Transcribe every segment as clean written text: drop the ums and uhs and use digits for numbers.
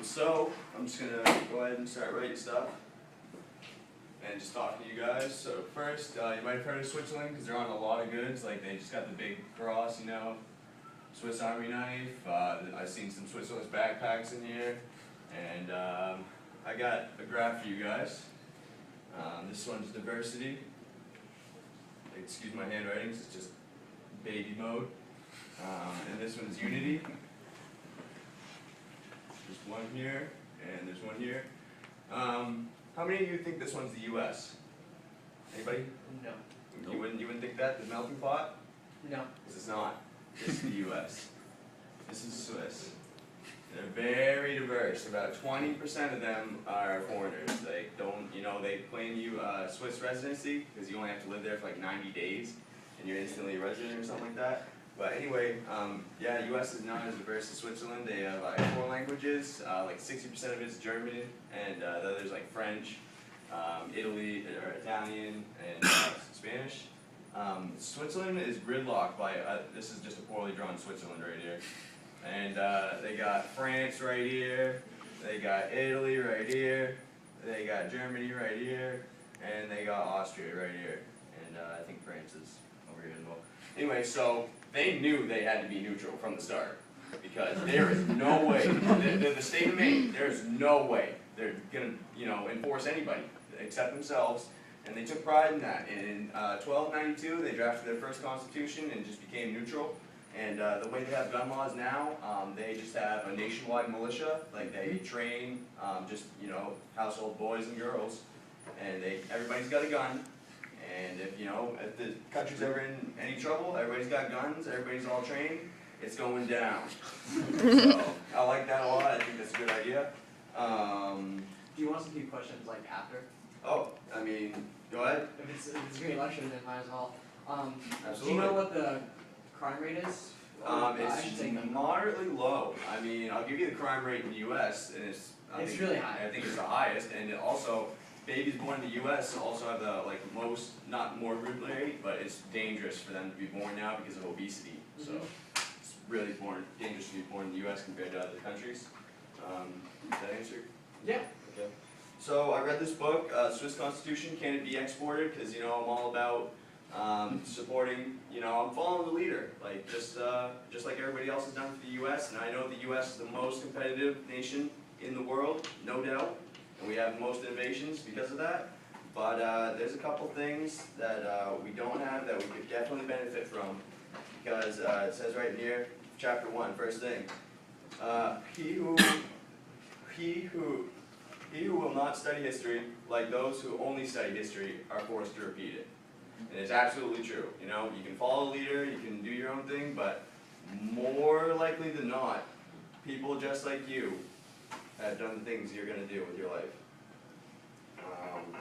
So I'm just gonna go ahead and start writing stuff and just talking to you guys. So first, you might have heard of Switzerland because they're on a lot of goods. Like they just got the big cross, you know, Swiss Army knife. I've seen some Switzerland backpacks in here, and I got a graph for you guys. This one's diversity. Excuse my handwriting, it's just baby mode. And this one's unity. There's one here, and there's one here. How many of you think this one's the U.S.? Anybody? No. You wouldn't think that, the melting pot? No. This is not. This is the U.S. This is Swiss. They're very diverse. About 20% of them are foreigners. They don't, they claim you Swiss residency because you only have to live there for like 90 days and you're instantly a resident or something like that. But anyway, yeah, U.S. is not as diverse as Switzerland. They have 4 languages, like 60% of it's German, and the others like French, Italy, or Italian, and Spanish. Switzerland is gridlocked by, this is just a poorly drawn Switzerland right here. And they got France right here, they got Italy right here, they got Germany right here, and they got Austria right here. And I think France is over here as well. Anyway, so they knew they had to be neutral from the start because there is no way, the state of Maine, there's no way they're going to enforce anybody except themselves. And they took pride in that. In 1292, they drafted their first constitution and just became neutral. And the way they have gun laws now, they just have a nationwide militia. Like they train just household boys and girls, and everybody's got a gun. And if the country's ever in any trouble, everybody's got guns, everybody's all trained, it's going down. So I like that a lot. I think that's a good idea. Do you want us to do questions like after? Oh, I mean, go ahead. If it's a great lecture, then might as well. Absolutely. Do you know what the crime rate is? It's moderately low. I mean, I'll give you the crime rate in the U.S. and it's really high. I think it's the highest, and also babies born in the U.S. also have the most, not more rate, but it's dangerous for them to be born now because of obesity. So it's really dangerous to be born in the U.S. compared to other countries. Does that answer? Yeah. Okay. So I read this book, Swiss Constitution, Can It Be Exported? Because I'm all about supporting, I'm following the leader, just like everybody else has done for the U.S. And I know the U.S. is the most competitive nation in the world, no doubt, and we have the most innovations because of that. But there's a couple things that we don't have that we could definitely benefit from, because it says right here, chapter 1, first thing, he who will not study history, like those who only study history, are forced to repeat it. And it's absolutely true. You can follow a leader, you can do your own thing, but more likely than not, people just like you have done the things you're going to do with your life.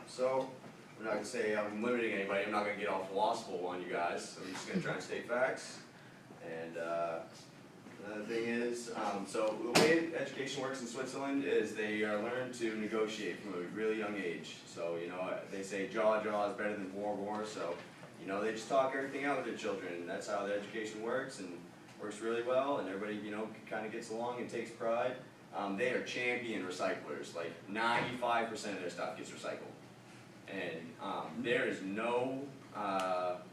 So, I'm not going to say I'm limiting anybody. I'm not going to get all philosophical on you guys. I'm just going to try and state facts. And another thing is, so the way education works in Switzerland is they learn to negotiate from a really young age. So, they say jaw is better than war, so, they just talk everything out with their children, and that's how their education works, and works really well, and everybody, kind of gets along and takes pride. They are champion recyclers, 95% of their stuff gets recycled. And there is no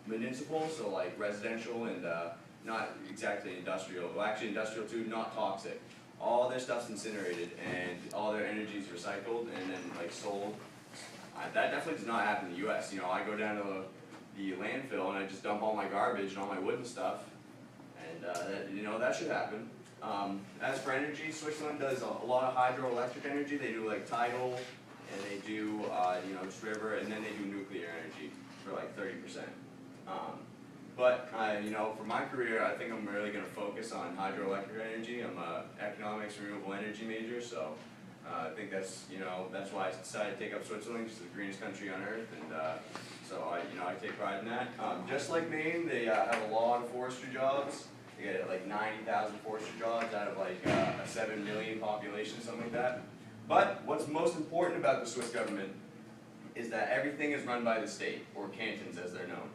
municipal, so residential and not exactly industrial, well actually industrial too, not toxic. All their stuff's incinerated and all their energy is recycled and then sold. That definitely does not happen in the U.S. I go down to the landfill and I just dump all my garbage and all my wooden stuff, and that should happen. As for energy, Switzerland does a lot of hydroelectric energy. They do tidal, and they do just river, and then they do nuclear energy for 30%. But for my career, I think I'm really going to focus on hydroelectric energy. I'm an economics renewable energy major, so I think that's why I decided to take up Switzerland, because it's the greenest country on earth, and so I take pride in that. Just like Maine, they have a lot of forestry jobs. They get 90,000 forestry jobs out of a 7 million population, something like that. But what's most important about the Swiss government is that everything is run by the state, or cantons as they're known.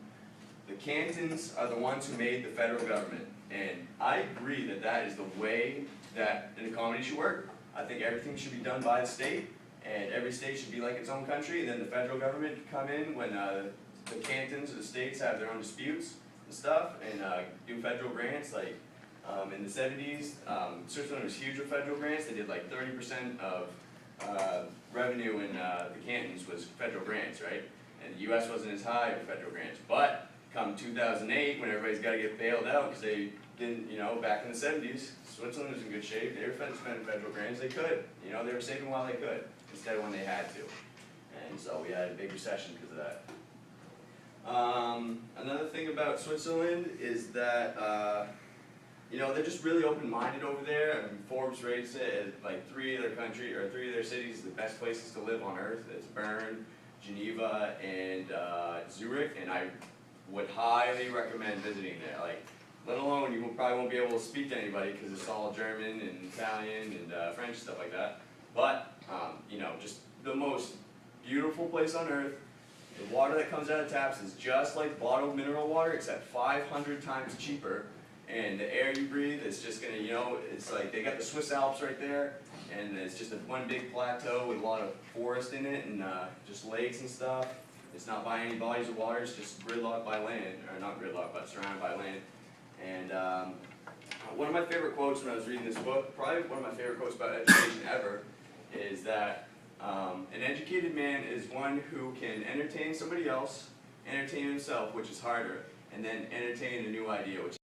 The cantons are the ones who made the federal government, and I agree that that is the way that an economy should work. I think everything should be done by the state, and every state should be like its own country, and then the federal government can come in when the cantons or the states have their own disputes and stuff, and do federal grants. Like in the 70s, Switzerland was huge with federal grants. They did like 30% of revenue in the cantons was federal grants, right? And the U.S. wasn't as high with federal grants. But come 2008, when everybody's got to get bailed out because they didn't, back in the 70s, Switzerland was in good shape. They were spending federal grants. They could, they were saving while they could, instead of when they had to. And so we had a big recession because of that. Another thing about Switzerland is that, they're just really open-minded over there. I mean, Forbes rates it as like three of their cities the best places to live on earth. It's Bern, Geneva, and Zurich, and I would highly recommend visiting there. Like, let alone you probably won't be able to speak to anybody because it's all German and Italian and French, stuff like that. But just the most beautiful place on earth. The water that comes out of taps is just like bottled mineral water, except 500 times cheaper. And the air you breathe is just gonna, it's like they got the Swiss Alps right there, and it's just one big plateau with a lot of forest in it and just lakes and stuff. It's not by any bodies of water, it's just gridlocked by land, or not gridlocked, but surrounded by land. And one of my favorite quotes when I was reading this book, probably one of my favorite quotes about education ever, is that an educated man is one who can entertain somebody else, entertain himself, which is harder, and then entertain a new idea, which